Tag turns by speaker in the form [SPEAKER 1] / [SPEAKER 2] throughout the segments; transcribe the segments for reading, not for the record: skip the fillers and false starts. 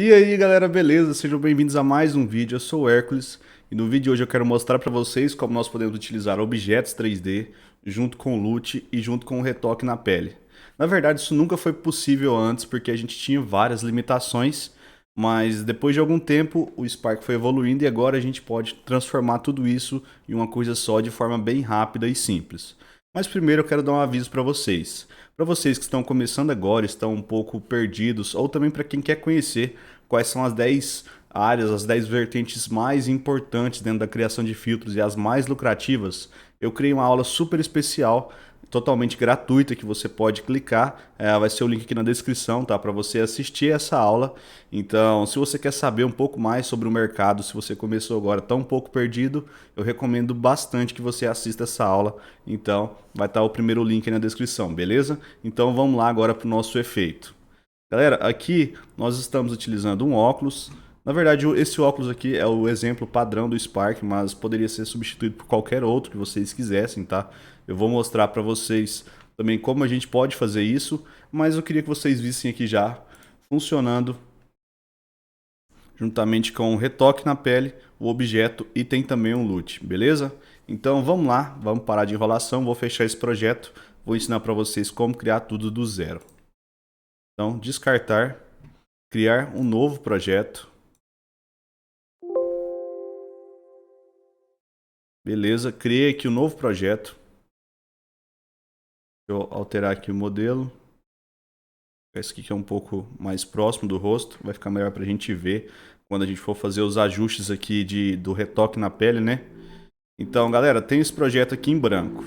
[SPEAKER 1] E aí galera, beleza? Sejam bem-vindos a mais um vídeo, eu sou o Hércules e no vídeo de hoje eu quero mostrar para vocês como nós podemos utilizar objetos 3D junto com o loot e junto com o retoque na pele. Na verdade isso nunca foi possível antes porque a gente tinha várias limitações, mas depois de algum tempo o Spark foi evoluindo e agora a gente pode transformar tudo isso em uma coisa só de forma bem rápida e simples. Mas primeiro eu quero dar um aviso para vocês. Para vocês que estão começando agora, estão um pouco perdidos, ou também para quem quer conhecer quais são as 10 áreas, as 10 vertentes mais importantes dentro da criação de filtros e as mais lucrativas, eu criei uma aula super especial, totalmente gratuita, que você pode clicar, vai ser o link aqui na descrição, tá? Para você assistir essa aula. Então, se você quer saber um pouco mais sobre o mercado, se você começou agora, tá um pouco perdido, eu recomendo bastante que você assista essa aula. Então, vai estar o primeiro link aí na descrição, beleza? Então, vamos lá agora para o nosso efeito. Galera, aqui nós estamos utilizando um óculos. Na verdade, esse óculos aqui é o exemplo padrão do Spark, mas poderia ser substituído por qualquer outro que vocês quisessem, tá? Eu vou mostrar para vocês também como a gente pode fazer isso, mas eu queria que vocês vissem aqui já funcionando juntamente com o retoque na pele, o objeto e tem também um loot, beleza? Então vamos lá, vamos parar de enrolação, vou fechar esse projeto, vou ensinar para vocês como criar tudo do zero. Então, descartar, criar um novo projeto. Beleza, criei aqui um novo projeto. Deixa eu alterar aqui o modelo. Esse aqui que é um pouco mais próximo do rosto, vai ficar melhor para a gente ver quando a gente for fazer os ajustes aqui do retoque na pele, né? Então, galera, tem esse projeto aqui em branco.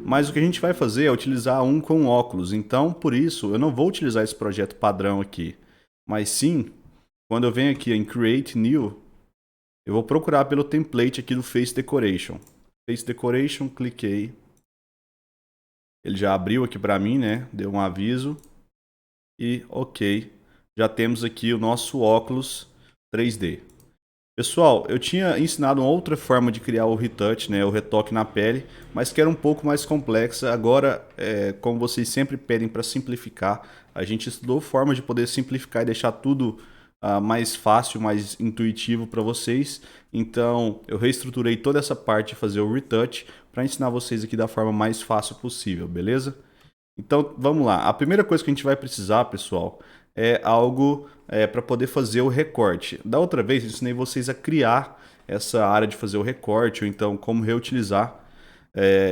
[SPEAKER 1] Mas o que a gente vai fazer é utilizar um com óculos. Então, por isso, eu não vou utilizar esse projeto padrão aqui. Mas sim, quando eu venho aqui em Create New, eu vou procurar pelo template aqui do Face Decoration. Face Decoration, cliquei. Ele já abriu aqui para mim, né? Deu um aviso. E ok, já temos aqui o nosso óculos 3D. Pessoal, eu tinha ensinado uma outra forma de criar o retouch, né, o retoque na pele, mas que era um pouco mais complexa. Agora, como vocês sempre pedem para simplificar, a gente estudou formas de poder simplificar e deixar tudo mais fácil, mais intuitivo para vocês. Então, eu reestruturei toda essa parte de fazer o retouch para ensinar vocês aqui da forma mais fácil possível, beleza? Então, vamos lá. A primeira coisa que a gente vai precisar, pessoal, é algo para poder fazer o recorte. Da outra vez, eu ensinei vocês a criar essa área de fazer o recorte, ou então como reutilizar.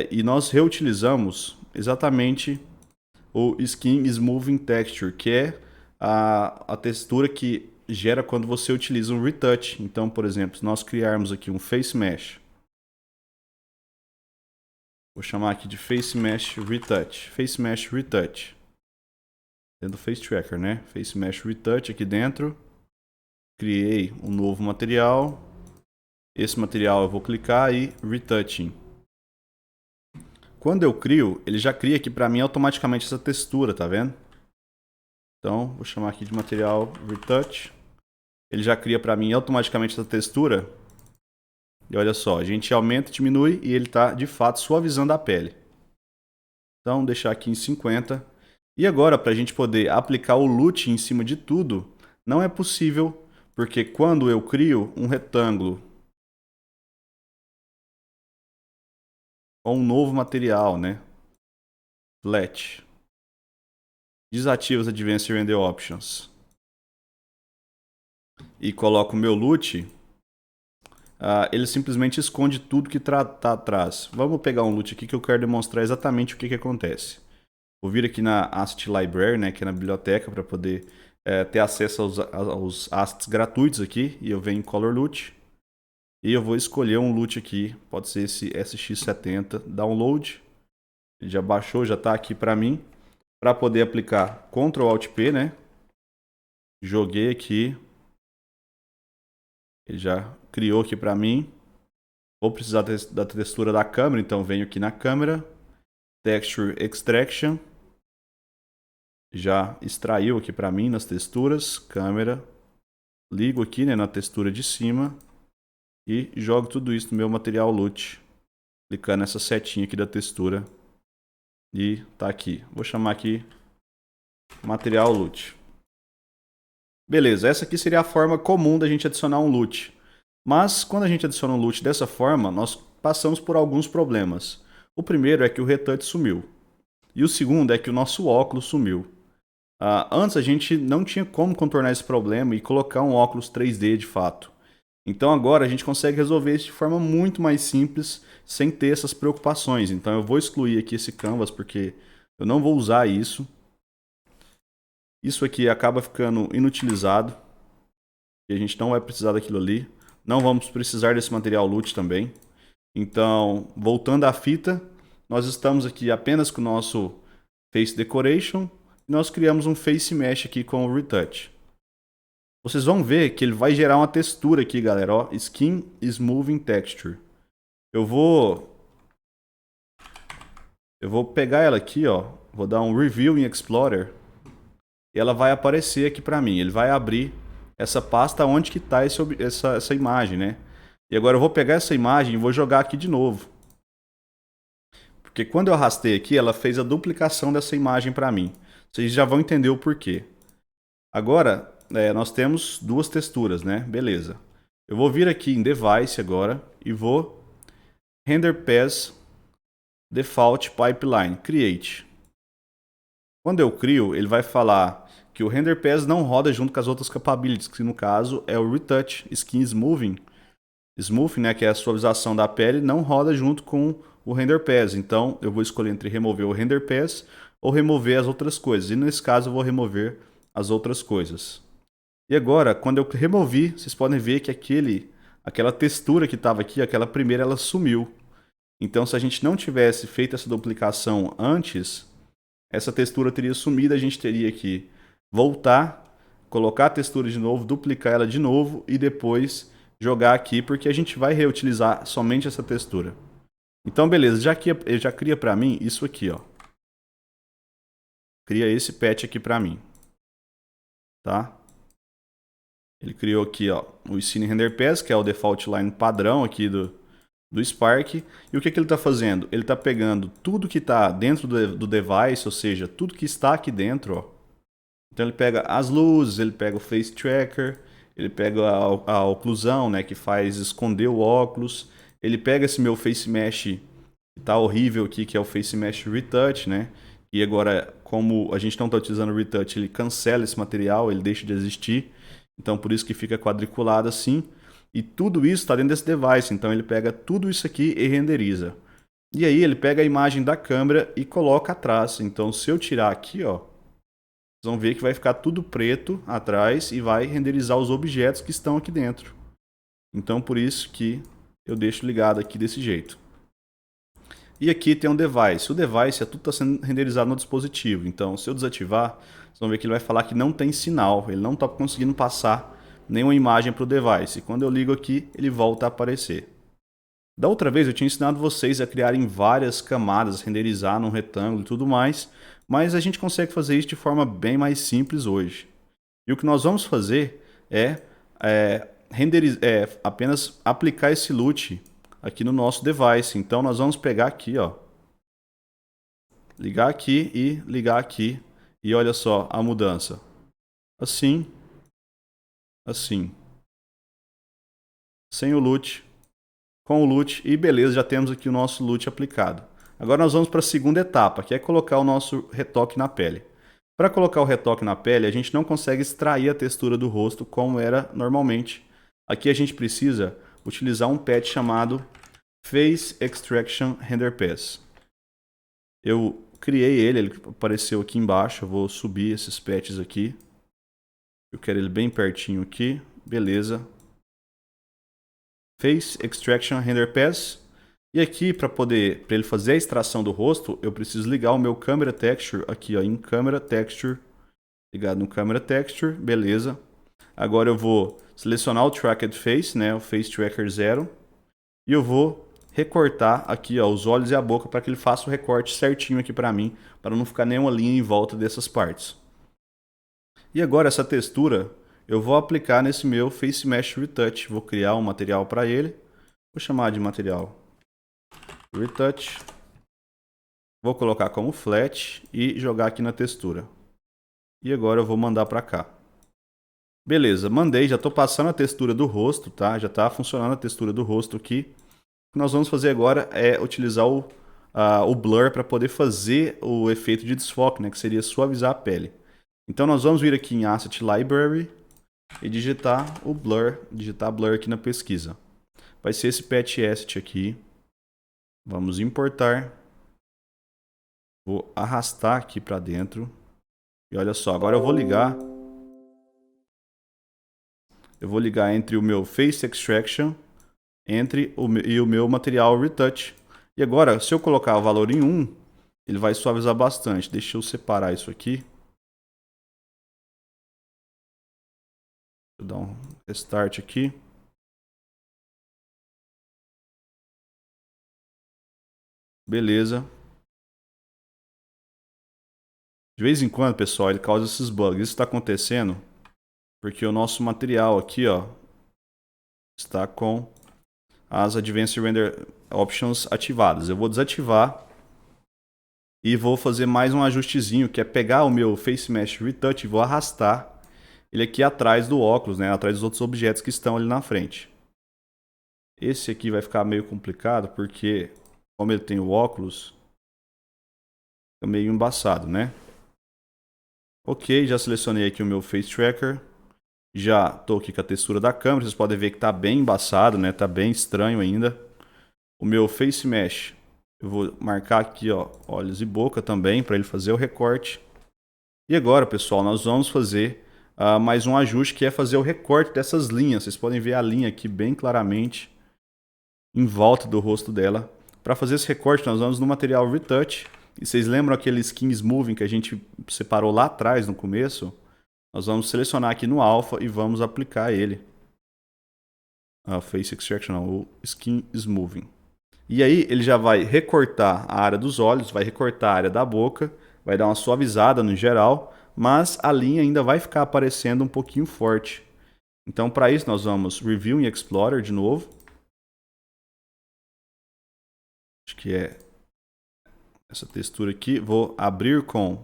[SPEAKER 1] E nós reutilizamos exatamente o Skin Smoothing Texture, que é a textura que gera quando você utiliza um retouch. Então, por exemplo, se nós criarmos aqui um Face Mesh, vou chamar aqui de Face Mesh Retouch. Face Mesh Retouch. Dentro do Face Tracker, né? Face Mesh Retouch aqui dentro. Criei um novo material. Esse material eu vou clicar e Retouching. Quando eu crio, ele já cria aqui para mim automaticamente essa textura, tá vendo? Então, vou chamar aqui de material Retouch. Ele já cria para mim automaticamente essa textura. E olha só, a gente aumenta e diminui e ele está de fato suavizando a pele. Então, deixar aqui em 50. E agora, para a gente poder aplicar o LUT em cima de tudo, não é possível, porque quando eu crio um retângulo ou um novo material, né? Flat. Desativo as Advanced Render Options. E coloco o meu LUT, ele simplesmente esconde tudo que está atrás. Vamos pegar um LUT aqui que eu quero demonstrar exatamente o que acontece. Vou vir aqui na Asset Library, né, que é na biblioteca, para poder ter acesso aos assets gratuitos aqui. E eu venho em Color LUT. E eu vou escolher um LUT aqui, pode ser esse SX70, download. Ele já baixou, já está aqui para mim. Para poder aplicar Ctrl Alt P, né? Joguei aqui. Ele já criou aqui para mim. Vou precisar da textura da câmera, então venho aqui na câmera. Texture Extraction. Já extraiu aqui para mim nas texturas. Câmera. Ligo aqui, né, na textura de cima. E jogo tudo isso no meu material LUT. Clicando nessa setinha aqui da textura. E tá aqui. Vou chamar aqui material LUT. Beleza, essa aqui seria a forma comum da gente adicionar um LUT. Mas quando a gente adiciona um LUT dessa forma, nós passamos por alguns problemas. O primeiro é que o retouch sumiu. E o segundo é que o nosso óculos sumiu. Antes a gente não tinha como contornar esse problema e colocar um óculos 3D de fato. Então agora a gente consegue resolver isso de forma muito mais simples, sem ter essas preocupações. Então eu vou excluir aqui esse canvas porque eu não vou usar isso. Isso aqui acaba ficando inutilizado e a gente não vai precisar daquilo ali. Não vamos precisar desse material LUT também. Então, voltando à fita, nós estamos aqui apenas com o nosso Face Decoration e nós criamos um Face Mesh aqui com o Retouch. Vocês vão ver que ele vai gerar uma textura aqui, galera, ó, Skin Smoothing Texture. Eu vou pegar ela aqui, ó, vou dar um Review em Explorer e ela vai aparecer aqui para mim. Ele vai abrir essa pasta onde que está essa imagem, né? E agora eu vou pegar essa imagem e vou jogar aqui de novo. Porque quando eu arrastei aqui, ela fez a duplicação dessa imagem para mim. Vocês já vão entender o porquê. Agora, nós temos duas texturas, né? Beleza. Eu vou vir aqui em Device agora e vou Render Pass Default Pipeline, Create. Quando eu crio, ele vai falar que o Render Pass não roda junto com as outras capabilities, que no caso é o Retouch Skin Smoothing. Smoothing, né, que é a suavização da pele, não roda junto com o Render Pass. Então eu vou escolher entre remover o Render Pass ou remover as outras coisas. E nesse caso eu vou remover as outras coisas. E agora, quando eu removi, vocês podem ver que aquela textura que estava aqui, aquela primeira, ela sumiu. Então se a gente não tivesse feito essa duplicação antes, essa textura teria sumido, a gente teria que voltar, colocar a textura de novo, duplicar ela de novo e depois jogar aqui, porque a gente vai reutilizar somente essa textura. Então, beleza, ele já cria para mim isso aqui, ó. Cria esse patch aqui para mim, tá? Ele criou aqui, ó, o Scene Render Pass, que é o default line padrão aqui do Spark. E o que ele está fazendo? Ele está pegando tudo que está dentro do device, ou seja, tudo que está aqui dentro, ó. Então ele pega as luzes, ele pega o Face Tracker, ele pega a oclusão, né, que faz esconder o óculos. Ele pega esse meu Face Mesh, que tá horrível aqui, que é o Face Mesh Retouch, né? E agora, como a gente não está utilizando o Retouch, ele cancela esse material, ele deixa de existir. Então por isso que fica quadriculado assim. E tudo isso está dentro desse device, então ele pega tudo isso aqui e renderiza. E aí ele pega a imagem da câmera e coloca atrás. Então se eu tirar aqui, ó, vocês vão ver que vai ficar tudo preto atrás e vai renderizar os objetos que estão aqui dentro. Então por isso que eu deixo ligado aqui desse jeito. E aqui tem um device. O device é tudo está sendo renderizado no dispositivo. Então se eu desativar, vocês vão ver que ele vai falar que não tem sinal. Ele não está conseguindo passar nenhuma imagem para o device. E quando eu ligo aqui, ele volta a aparecer. Da outra vez eu tinha ensinado vocês a criarem várias camadas, renderizar num retângulo e tudo mais, mas a gente consegue fazer isso de forma bem mais simples hoje. E o que nós vamos fazer é apenas aplicar esse LUT aqui no nosso device. Então nós vamos pegar aqui, ó, ligar aqui e ligar aqui, e olha só a mudança. Assim, assim, sem o LUT, com o LUT, e beleza, já temos aqui o nosso LUT aplicado. Agora nós vamos para a segunda etapa, que é colocar o nosso retoque na pele. Para colocar o retoque na pele, a gente não consegue extrair a textura do rosto como era normalmente. Aqui a gente precisa utilizar um patch chamado Face Extraction Render Pass. Eu criei ele apareceu aqui embaixo, eu vou subir esses patches aqui. Eu quero ele bem pertinho aqui, beleza. Face Extraction Render Pass. E aqui, para ele fazer a extração do rosto, eu preciso ligar o meu Camera Texture aqui, ó, em Camera Texture. Ligado no Camera Texture, beleza. Agora eu vou selecionar o Tracked Face, né, o Face Tracker 0. E eu vou recortar aqui, ó, os olhos e a boca para que ele faça o recorte certinho aqui para mim, para não ficar nenhuma linha em volta dessas partes. E agora essa textura eu vou aplicar nesse meu Face Mesh Retouch. Vou criar um material para ele. Vou chamar de material Retouch. Vou colocar como flat e jogar aqui na textura. E agora eu vou mandar para cá. Beleza, mandei, já estou passando a textura do rosto, tá? Já está funcionando a textura do rosto aqui. O que nós vamos fazer agora é utilizar o blur para poder fazer o efeito de desfoque, né? Que seria suavizar a pele. Então nós vamos vir aqui em Asset Library e digitar o blur, digitar blur aqui na pesquisa. Vai ser esse patch asset aqui. Vamos importar. Vou arrastar aqui para dentro. E olha só, agora eu vou ligar. Eu vou ligar entre o meu Face Extraction e o meu material Retouch. E agora, se eu colocar o valor em 1, ele vai suavizar bastante. Deixa eu separar isso aqui. Deixa eu dar um restart aqui. Beleza. De vez em quando, pessoal, ele causa esses bugs. Isso está acontecendo porque o nosso material aqui, ó, está com as Advanced Render Options ativadas. Eu vou desativar e vou fazer mais um ajustezinho, que é pegar o meu Face Mesh Retouch e vou arrastar ele aqui atrás do óculos, né, atrás dos outros objetos que estão ali na frente. Esse aqui vai ficar meio complicado, porque como ele tem o óculos, fica meio embaçado, né? Ok, já selecionei aqui o meu Face Tracker. Já estou aqui com a textura da câmera, vocês podem ver que está bem embaçado, né? Tá bem estranho ainda. O meu Face Mesh, eu vou marcar aqui, ó, olhos e boca também, para ele fazer o recorte. E agora, pessoal, nós vamos fazer mais um ajuste, que é fazer o recorte dessas linhas. Vocês podem ver a linha aqui bem claramente em volta do rosto dela. Para fazer esse recorte, nós vamos no material Retouch. E vocês lembram aquele Skin Smoothing que a gente separou lá atrás, no começo? Nós vamos selecionar aqui no Alpha e vamos aplicar ele. Face Extraction, não, o Skin Smoothing. E aí ele já vai recortar a área dos olhos, vai recortar a área da boca, vai dar uma suavizada no geral, mas a linha ainda vai ficar aparecendo um pouquinho forte. Então, para isso, nós vamos Review em Explorer de novo. Acho que é essa textura aqui. Vou abrir com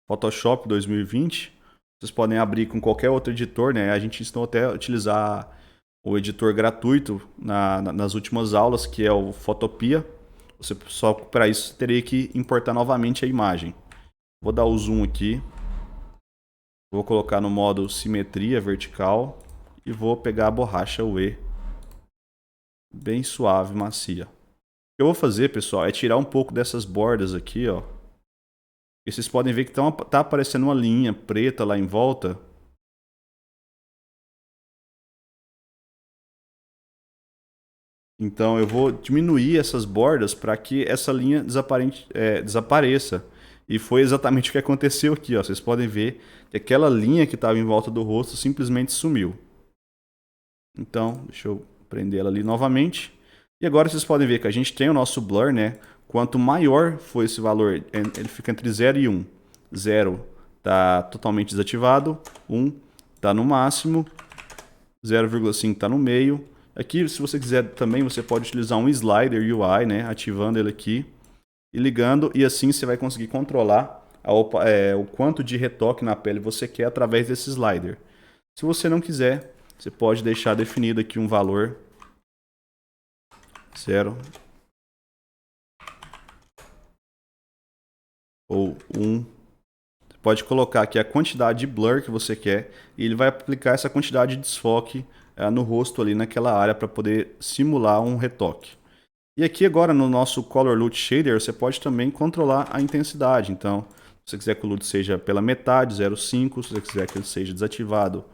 [SPEAKER 1] Photoshop 2020. Vocês podem abrir com qualquer outro editor, né? A gente ensinou até a utilizar o editor gratuito nas últimas aulas, que é o Photopia. Você só para isso teria que importar novamente a imagem. Vou dar o zoom aqui. Vou colocar no modo simetria vertical e vou pegar a borracha UE bem suave, macia. O que eu vou fazer, pessoal, é tirar um pouco dessas bordas aqui, ó. E vocês podem ver que tá aparecendo uma linha preta lá em volta. Então eu vou diminuir essas bordas para que essa linha desapareça. E foi exatamente o que aconteceu aqui, ó. Vocês podem ver que aquela linha que estava em volta do rosto simplesmente sumiu. Então, deixa eu prender ela ali novamente. E agora vocês podem ver que a gente tem o nosso blur, né? Quanto maior for esse valor, ele fica entre 0 e 1. 0 está totalmente desativado, 1 está no máximo, 0,5 está no meio. Aqui, se você quiser também, você pode utilizar um slider UI, né? Ativando ele aqui e ligando, e assim você vai conseguir controlar o quanto de retoque na pele você quer através desse slider. Se você não quiser, você pode deixar definido aqui um valor 0 ou 1. Você pode colocar aqui a quantidade de blur que você quer e ele vai aplicar essa quantidade de desfoque no rosto ali naquela área para poder simular um retoque. E aqui agora no nosso Color Loot Shader você pode também controlar a intensidade. Então, se você quiser que o loot seja pela metade, 0,5. Se você quiser que ele seja desativado,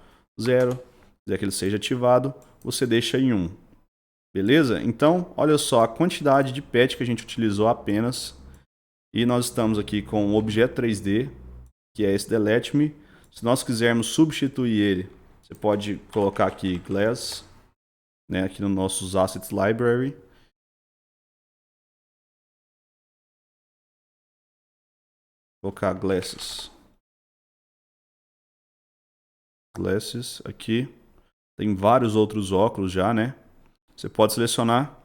[SPEAKER 1] 0. Se quiser que ele seja ativado, você deixa em 1. Beleza? Então, olha só a quantidade de patch que a gente utilizou apenas. E nós estamos aqui com um objeto 3D, que é esse Delete Me. Se nós quisermos substituir ele, você pode colocar aqui Glass, né, aqui no nosso Assets Library. Colocar Glasses. Glasses aqui. Tem vários outros óculos já, né? Você pode selecionar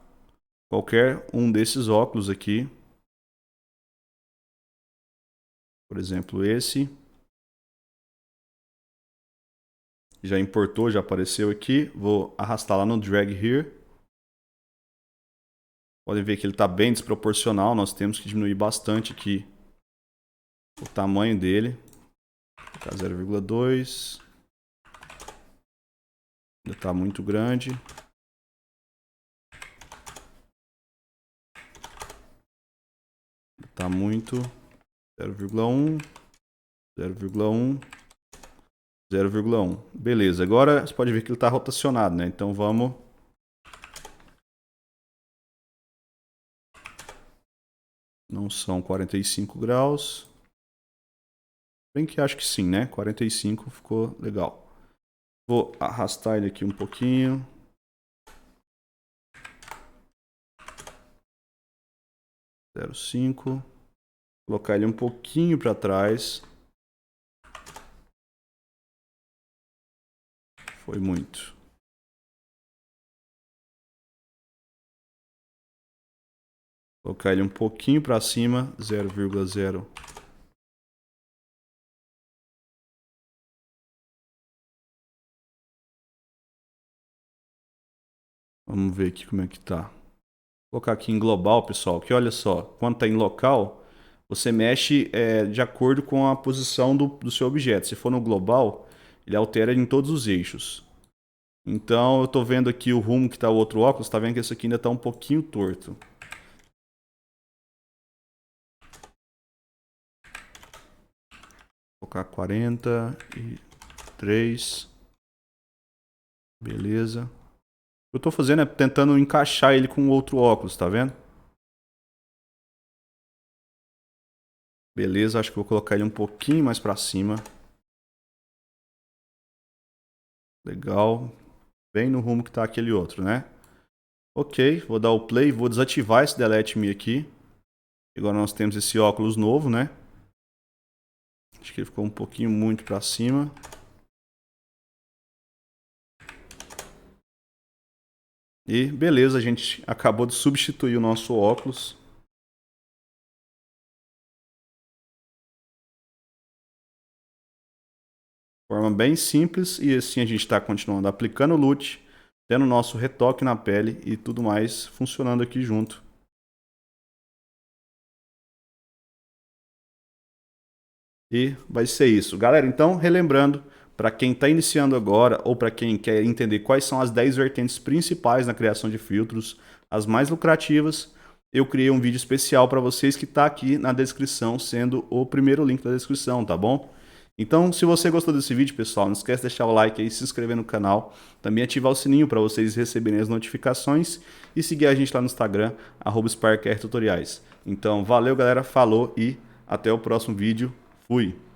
[SPEAKER 1] qualquer um desses óculos aqui. Por exemplo, esse. Já importou, já apareceu aqui. Vou arrastar lá no Drag Here. Podem ver que ele está bem desproporcional. Nós temos que diminuir bastante aqui o tamanho dele. Vou colocar 0,2. Ainda está muito grande. Está muito. 0,1. 0,1. 0,1. Beleza, agora você pode ver que ele está rotacionado, né? Então vamos... Não são 45 graus. Bem que acho que sim, né? 45 ficou legal. Vou arrastar ele aqui um pouquinho. Zero cinco. Colocar ele um pouquinho para trás. Foi muito. Colocar ele um pouquinho para cima. 0,0. Vamos ver aqui como é que tá. Vou colocar aqui em global, pessoal, que olha só, quando está em local, você mexe de acordo com a posição do seu objeto. Se for no global, ele altera em todos os eixos. Então eu estou vendo aqui o rumo que está o outro óculos, está vendo que esse aqui ainda está um pouquinho torto. Vou colocar 43. Beleza. O que eu estou fazendo é tentando encaixar ele com o outro óculos, tá vendo? Beleza, acho que vou colocar ele um pouquinho mais para cima. Legal. Bem no rumo que está aquele outro, né? Ok, vou dar o play, vou desativar esse Delete Me aqui. Agora nós temos esse óculos novo, né? Acho que ele ficou um pouquinho muito para cima. E beleza, a gente acabou de substituir o nosso óculos. Forma bem simples e assim a gente está continuando aplicando o LUT, tendo o nosso retoque na pele e tudo mais funcionando aqui junto. E vai ser isso. Galera, então, relembrando, para quem está iniciando agora ou para quem quer entender quais são as 10 vertentes principais na criação de filtros, as mais lucrativas, eu criei um vídeo especial para vocês que está aqui na descrição, sendo o primeiro link da descrição, tá bom? Então, se você gostou desse vídeo, pessoal, não esquece de deixar o like aí, se inscrever no canal, também ativar o sininho para vocês receberem as notificações e seguir a gente lá no Instagram, @SparkRTutoriais. Então, valeu galera, falou e até o próximo vídeo. Fui!